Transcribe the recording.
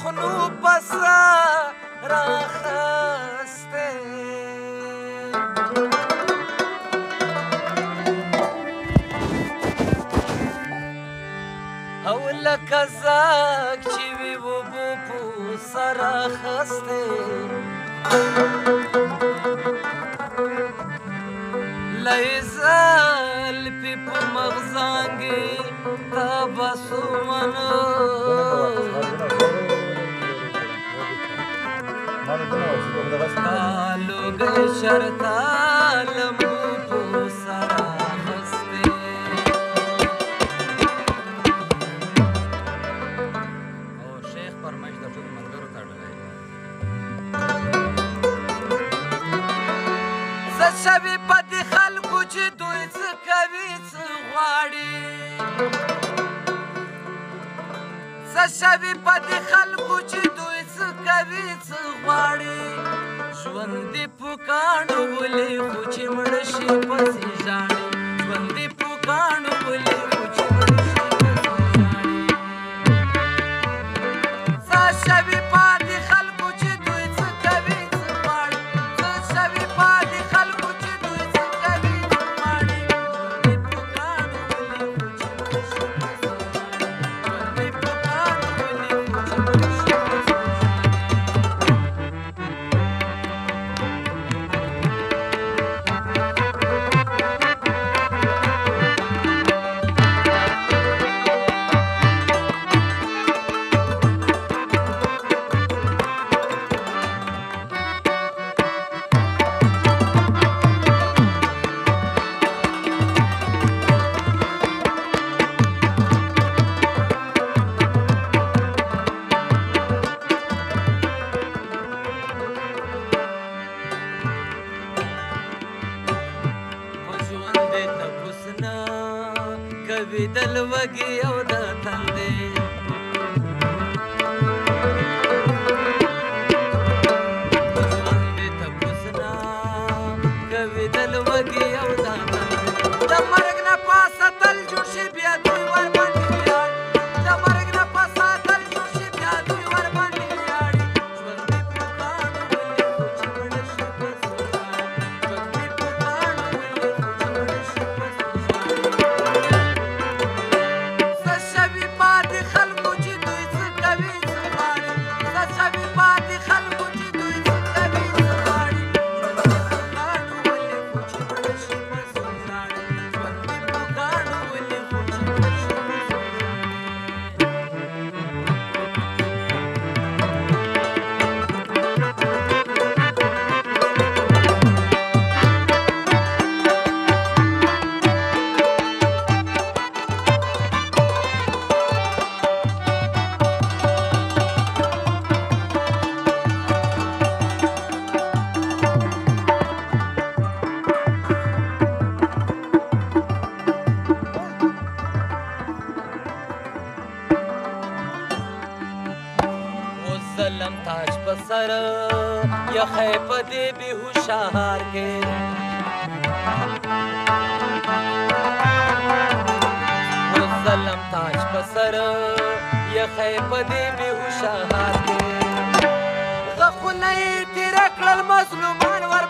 زخنو پسا راخسته او لکه زاک چې وي اوبو په سر اخستی لیزل پې په مغزانګې تبسمونه کالوګی شرطه لمبو په سر اخستی شوي په دې خلکو چې دوی څه کوي څه غواړي څه شوي په دې خلکو چې دوی څه کوي څه غواړي ژوند دې په کاڼو ولې خو چې مړه شي پسې ژاړي ژوند دې په کاڼو ولې خو چې مړه شي پسې ژاړي څه شوي په دې خلکو چې دوی څه کوي څه غواړي څه شوي په دې خلکو کوي د لوږې او د تندې ژوند دې تپوس نه کوي د لوږې او د تندې د مرګ نه پاسه تل جوړ شي بیا دوی ورباندې ویاړي د مرګ نه پاسه تل جوړ شي بیا دوی ورباندې ویاړي ژوند دې په کاڼو ولې خو چې مړه شي پسې ژاړي ژوند دې په کاڼو ولې خو چې مړه شي پسې ظلم تاج په سر یخی په دې بېهوشار کې ظلم تاج په سر یخی په دې بېهوشار کې غخونه یې تېره کړل مظلومان ور